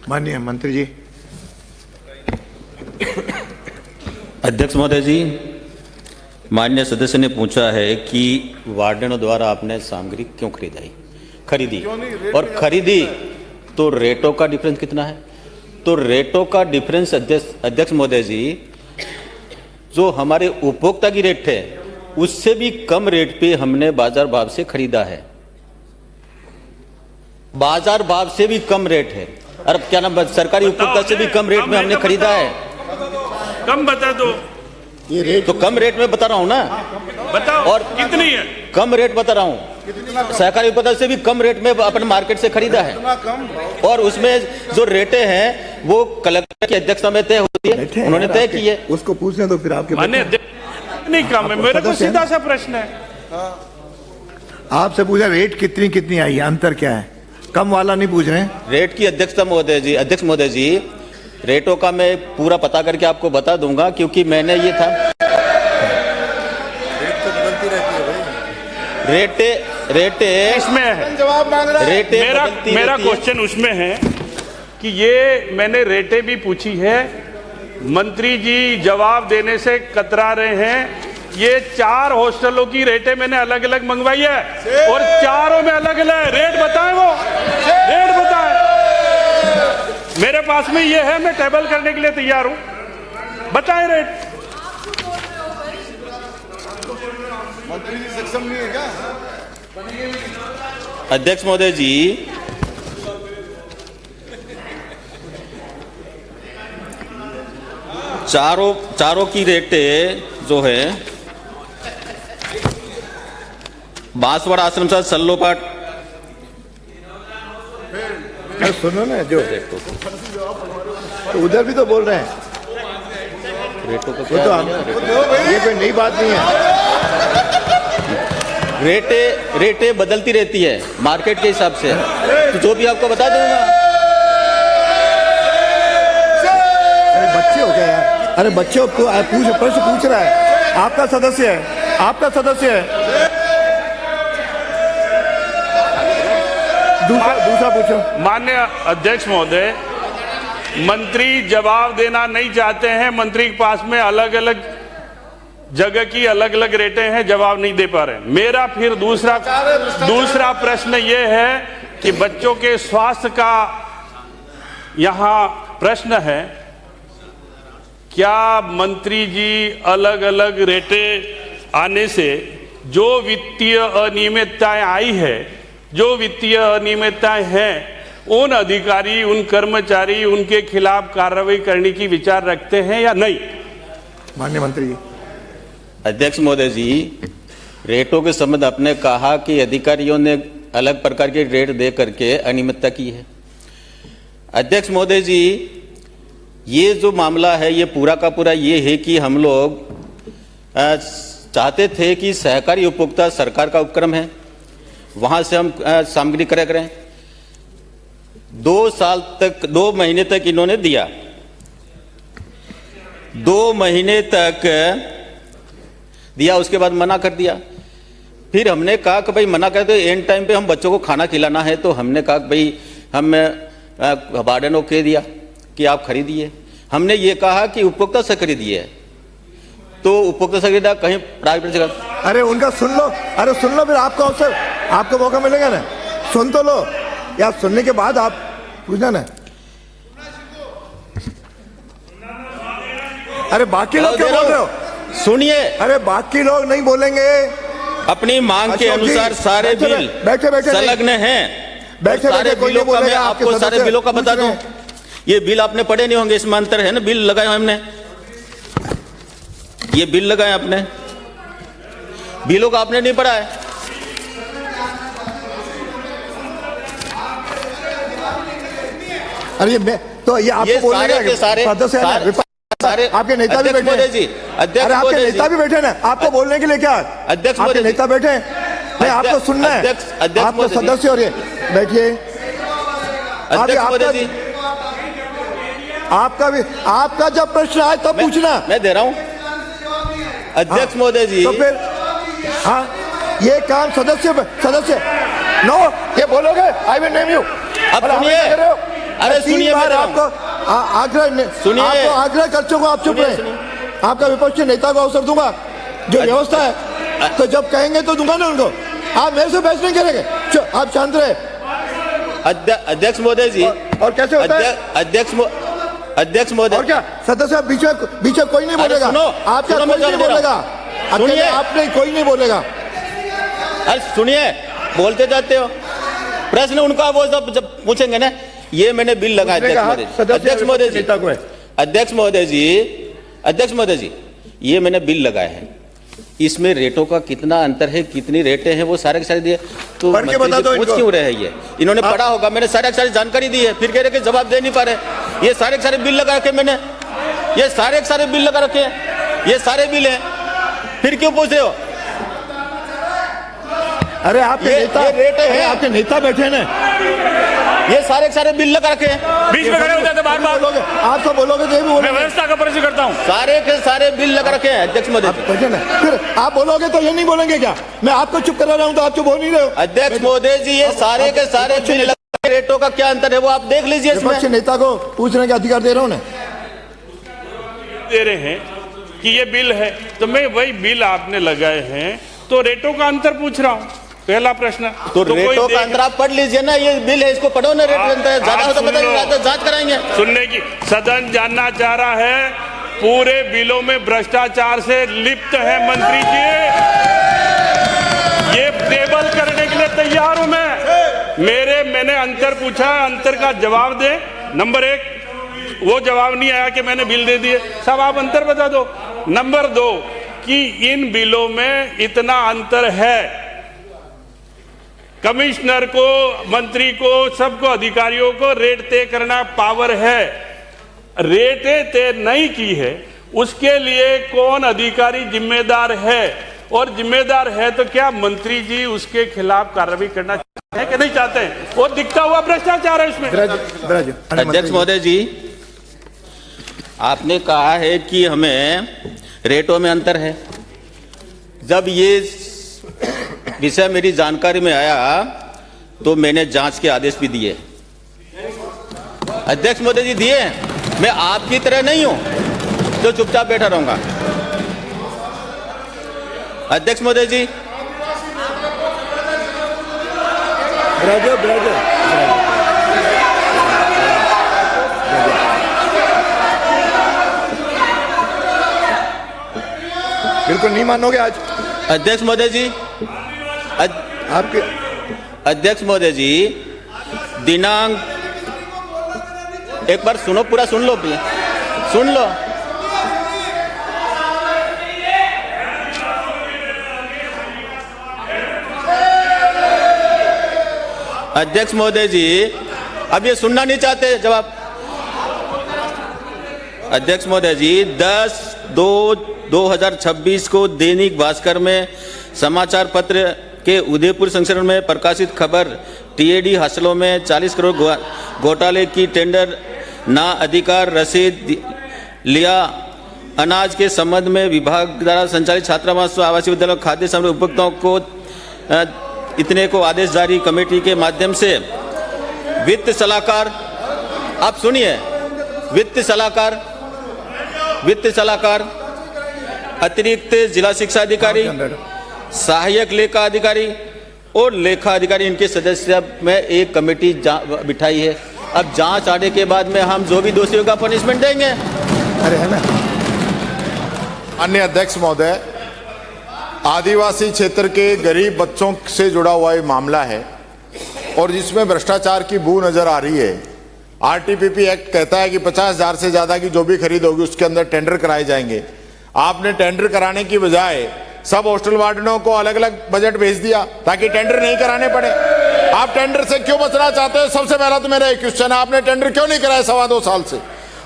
माननीय मंत्री जी। अध्यक्ष महोदय जी, माननीय सदस्य ने पूछा है कि वार्डनों द्वारा आपने सामग्री क्यों खरीदी और खरीदी तो रेटों का डिफरेंस कितना है? तो रेटों का डिफरेंस अध्यक्ष महोदय जी, जो हमारे उपभोक्ता की रेट है उससे भी कम रेट पे हमने बाजार भाव से खरीदा है। बाजार भाव से भी कम रेट है। अरे क्या नाम, सरकारी उपभोक्ता से भी कम रेट में हमने खरीदा है। कम बता दो। ये रेट तो कम रेट में बता रहा हूं ना, बताओ। और कितनी है? कम रेट बता रहा हूं। सहकारी उपभोक्ता से भी कम रेट में अपने मार्केट से खरीदा है। और उसमें जो रेटें हैं वो कलेक्टर की अध्यक्षता में तय होती है, उन्होंने तय की है। उसको पूछने दो फिर आपके नहीं कम है। मेरे को सीधा सा प्रश्न है, आपसे पूछा रेट कितनी आई है, अंतर क्या है? कम वाला नहीं पूछ रहे हैं। रेट की अध्यक्षता महोदय जी, अध्यक्ष महोदय जी, रेटों का मैं पूरा पता करके आपको बता दूंगा, क्योंकि मैंने ये था। रेट तो बदलती रहती है भाई। रेटे इसमें है जवाब मांग रहा है। रेटे मेरा क्वेश्चन उसमें है कि ये मैंने रेटें भी पूछी है, मंत्री जी जवाब देने से कतरा रहे हैं। ये 4 हॉस्टलों की रेटें मैंने अलग अलग मंगवाई है और चारों में अलग अलग रेट बताएं। वो रेट बताएं, मेरे पास में ये है, मैं टेबल करने के लिए तैयार हूं। बताएं रेट। मंत्री जी सक्षम नहीं है क्या? अध्यक्ष महोदय जी, चारों की रेटें जो है, बांसवाड़ा आश्रम से सल्लोपाट, सुनो ना, जो तो उधर भी तो बोल रहे हैं। रेटों को वो तो ये कोई नई बात नहीं है। रेटें बदलती रहती है मार्केट के हिसाब से, तो जो भी आपको बता दूंगा। अरे बच्चे हो गए यार, अरे बच्चे प्रश्न पूछ रहा है, आपका सदस्य है, आपका सदस्य है। दूसरा पूछो। माननीय अध्यक्ष महोदय, मंत्री जवाब देना नहीं चाहते हैं। मंत्री के पास में अलग अलग जगह की अलग अलग रेटें हैं, जवाब नहीं दे पा रहे। मेरा फिर दूसरा प्रश्न ये है कि बच्चों के स्वास्थ्य का यहां प्रश्न है। क्या मंत्री जी अलग अलग रेटें आने से जो वित्तीय अनियमितताएं आई है, जो वित्तीय अनियमितताएं हैं, उन अधिकारी, उन कर्मचारी, उनके खिलाफ कार्रवाई करने की विचार रखते हैं या नहीं? माननीय मंत्री जी। अध्यक्ष महोदय जी, रेटों के संबंध आपने कहा कि अधिकारियों ने अलग प्रकार के रेट दे करके अनियमितता की है। अध्यक्ष महोदय जी, ये जो मामला है ये पूरा का पूरा ये है कि हम लोग चाहते थे कि सहकारी उपभोक्ता सरकार का उपक्रम है, वहां से हम सामग्री क्रय करें। 2 महीने तक इन्होंने दिया, 2 महीने तक दिया, उसके बाद मना कर दिया। फिर हमने कहा कि भाई मना कर दो, एंड टाइम पे हम बच्चों को खाना खिलाना है, तो हमने कहा कि भाई हम वार्डनों को कह दिया कि आप खरीदिए। हमने ये कहा कि उपभोक्ता से खरीदिए, तो उपभोक्ता से खरीदा, कहीं प्राइवेट जगह। अरे उनका सुन लो, अरे सुन लो, फिर आपको अवसर, आपको मौका मिलेगा ना, सुन तो लो, या सुनने के बाद आप पूछना ना। अरे बाकी लोग क्या बोल रहे हो? सुनिए। अरे बाकी लोग नहीं बोलेंगे। अपनी मांग के अनुसार सारे बिल बैठे संलग्न हैं। बैठे कोई नहीं बोलेगा। आपको सारे बिलों का बता दूं, ये बिल आपने पढ़े नहीं होंगे, इसमें अंतर है ना। बिल लगाए हमने, ये बिल लगाए आपने, बिलों का आपने नहीं पढ़ा है। अरे ये तो ये आपको बोलेगा सारे आपके नेता भी बैठे हैं जी। अध्यक्ष आपके नेता भी बैठे ना, आपको बोलने के लिए क्या? अध्यक्ष आपके नेता बैठे हैं, नहीं आपको सुनना है। आपको सदस्य और ये बैठिए। आपका जब प्रश्न आए तब पूछना। मैं दे रहा हूं अध्यक्ष महोदय जी। तो फिर हाँ, ये काम सदस्य नो, ये बोलोगे आई विल नेम यू। अब सुनिए, अरे सुनिए, बार आपको आग्रह सुनिए, आपको आग्रह कर चुका, आप चुप रहे। आपका विपक्षी नेता को अवसर दूंगा, जो व्यवस्था है तो जब कहेंगे तो दूंगा ना उनको। आप मेरे से बहस नहीं करेंगे, आप शांत रहे। अध्यक्ष महोदय जी, और कैसे होता है अध्यक्ष महोदय, और क्या सदस्य बीच कोई नहीं बोलेगा, आपका कोई नहीं बोलेगा, अकेले आप नहीं, कोई नहीं बोलेगा। अरे सुनिए, बोलते जाते हो, प्रश्न उनका वो जब पूछेंगे ना, ये मैंने बिल लगाया। अध्यक्ष महोदय जी, अध्यक्ष महोदय जी, ये मैंने बिल लगाया है, इसमें रेटों का कितना अंतर है, कितनी रेटें हैं, वो सारे के सारे दिए। तो पूछ क्यों रहे हैं? ये इन्होंने पढ़ा होगा, मैंने सारे सारी जानकारी दी है, फिर कह रहे कि जवाब दे नहीं पा रहे। ये सारे के सारे बिल लगा रखे मैंने, ये सारे के सारे बिल लगा रखे हैं, ये सारे बिल हैं, फिर क्यों पूछ रहे हो? अरे आपके नेता, रेट है, आपके नेता बैठे ना, ये सारे बिल लगा रखे हैं, बीच में खड़े होते हैं, बार बार बोलोगे, आप तो बोलोगे तो मैं व्यवस्था का परिचय करता हूँ। सारे के सारे बिल लगा रखे हैं अध्यक्ष महोदय। फिर आप बोलोगे तो ये नहीं बोलेंगे क्या? मैं आपको चुप करा रहा हूँ तो आप चुप बोल नहीं रहे हो। अध्यक्ष महोदय जी, ये सारे के सारे बिल लगा, रेटों का क्या अंतर है वो आप देख लीजिए। इसमें नेता को पूछने का अधिकार दे रहा हूँ ना, दे रहे हैं कि ये बिल है, तो मैं वही बिल आपने लगाए हैं, तो रेटों का अंतर पूछ रहा हूँ। पहला प्रश्न तो रेटों का अंतर आप पढ़ लीजिए ना, ये बिल है, इसको पढ़ो ना, रेट अंतर है, ज्यादा हो तो बताइए, जांच कराएंगे। सुनने की, सदन जानना चाह रहा है, पूरे बिलों में भ्रष्टाचार से लिप्त है मंत्री जी, ये टेबल करने के लिए तैयार हूं मैंने अंतर पूछा, अंतर का जवाब दे। नंबर 1, वो जवाब नहीं आया कि मैंने बिल दे दिए, साहब आप अंतर बता दो। नंबर 2 कि इन बिलों में इतना अंतर है, कमिश्नर को, मंत्री को, सबको, अधिकारियों को रेट तय करना पावर है, रेटें तय नहीं की है, उसके लिए कौन अधिकारी जिम्मेदार है, और जिम्मेदार है तो क्या मंत्री जी उसके खिलाफ कार्रवाई करना चाहते हैं कि नहीं चाहते हैं? वो दिखता हुआ भ्रष्टाचार है इसमें। अध्यक्ष महोदय जी, आपने कहा है कि हमें रेटों में अंतर है। जब ये विषय मेरी जानकारी में आया तो मैंने जांच के आदेश भी दिए। अध्यक्ष महोदय जी दिए, मैं आपकी तरह नहीं हूं जो चुपचाप बैठा रहूंगा। अध्यक्ष महोदय जी, बिल्कुल नहीं मानोगे आज। अध्यक्ष महोदय जी, आपके अध्यक्ष महोदय जी, दिनांक, एक बार सुनो, पूरा सुन लो, सुन लो। अध्यक्ष महोदय जी, अब ये सुनना नहीं चाहते जवाब। अध्यक्ष महोदय जी, 10/2/2026 को दैनिक भास्कर में समाचार पत्र के उदयपुर संस्करण में प्रकाशित खबर, टीएडी हासिलों में 40 करोड़ घोटाले की टेंडर ना अधिकार रसीद लिया, अनाज के संबंध में विभाग द्वारा संचालित छात्रावास आवासीय विद्यालयों खाद्य सामग्री उपभोक्ताओं को इतने को आदेश जारी, कमेटी के माध्यम से वित्त सलाहकार, आप सुनिए, वित्त सलाहकार, अतिरिक्त जिला शिक्षा अधिकारी, सहायक लेखा अधिकारी और लेखा अधिकारी, इनके सदस्य में एक कमेटी बिठाई है। अब जांच आने के बाद में हम जो भी दोषियों का पनिशमेंट देंगे। अरे है ना। अन्य अध्यक्ष महोदय, आदिवासी क्षेत्र के गरीब बच्चों से जुड़ा हुआ ये मामला है और जिसमें भ्रष्टाचार की बू नजर आ रही है। आरटीपीपी एक्ट कहता है कि 50,000 से ज्यादा की जो भी खरीद होगी उसके अंदर टेंडर कराए जाएंगे। आपने टेंडर कराने की बजाय सब हॉस्टल वार्डनों को अलग अलग बजट भेज दिया ताकि टेंडर नहीं कराने पड़े। आप टेंडर से क्यों बचना चाहते हो? सबसे पहला तो मेरा एक क्वेश्चन है, आपने टेंडर क्यों नहीं कराया 2.25 साल से?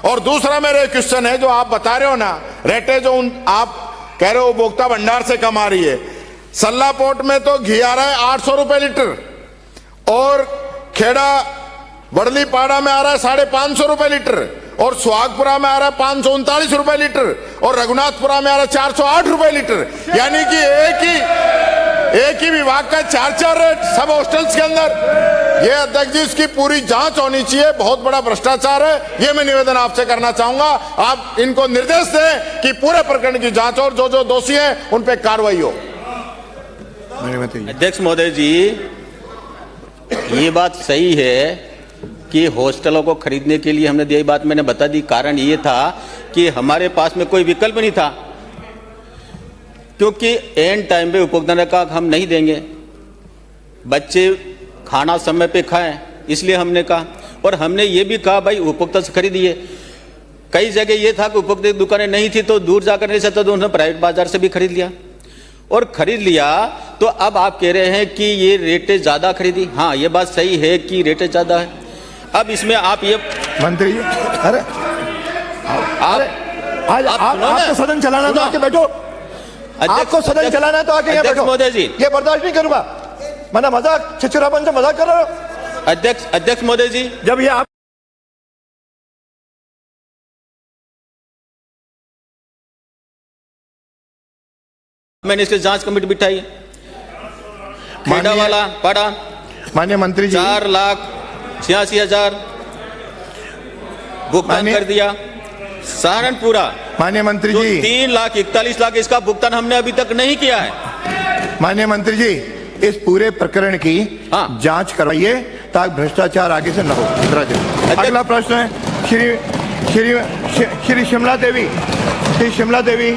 और दूसरा मेरा एक क्वेश्चन है, जो आप बता रहे हो ना, रेटे जो आप कह रहे हो उपभोक्ता भंडार से कम आ रही है, सल्ला पोर्ट में तो घी आ रहा है 800 रुपए लीटर और खेड़ा बड़ली पाड़ा में आ रहा है 550 रुपए लीटर और सुहागपुरा में आ रहा है 539 रुपए लीटर और रघुनाथपुरा में आ रहा है 408 रुपए लीटर। यानी कि एक ही विभाग का 4 रेट सब हॉस्टल्स के अंदर। ये अध्यक्ष जी इसकी पूरी जांच होनी चाहिए, बहुत बड़ा भ्रष्टाचार है। ये मैं निवेदन आपसे करना चाहूंगा, आप इनको निर्देश दें कि पूरे प्रकरण की जांच और जो जो दोषी हैं उन पे कार्रवाई हो। अध्यक्ष महोदय जी, ये बात सही है कि हॉस्टलों को खरीदने के लिए हमने यही बात मैंने बता दी। कारण ये था कि हमारे पास में कोई विकल्प नहीं था, क्योंकि एंड टाइम पे उपभोक्ता का हम नहीं देंगे, बच्चे खाना समय पे खाएं, इसलिए हमने कहा। और हमने ये भी कहा भाई उपभोक्ता से खरीदिए। कई जगह ये था कि उपभोक्ता की दुकानें नहीं थी तो दूर जाकर नहीं सकता, तो उन्होंने प्राइवेट बाजार से भी खरीद लिया। और खरीद लिया तो अब आप कह रहे हैं कि ये रेटें ज्यादा खरीदी। हाँ, ये बात सही है कि रेटें ज्यादा है। अब इसमें आप ये मंत्री जी, अरे आज आपको सदन चलाना तो आके बैठो, आपको सदन चलाना है तो आके यहाँ बैठो। महोदय जी, ये बर्दाश्त नहीं करूंगा, मैंने मजाक चिचुरापन से मजाक कर रहा हूं। अध्यक्ष महोदय जी, जब ये आप मैंने इसकी जांच कमेटी बिठाई, खेड़ा वाला पड़ा माननीय मंत्री जी 4,86,000 भुगतान कर दिया। सहारनपुरा माननीय मंत्री जी 3,41,00,000 इसका भुगतान हमने अभी तक नहीं किया है। माननीय मंत्री जी, इस पूरे प्रकरण की जांच करवाइए ताकि भ्रष्टाचार आगे से न हो। अगला प्रश्न है श्री शिमला देवी।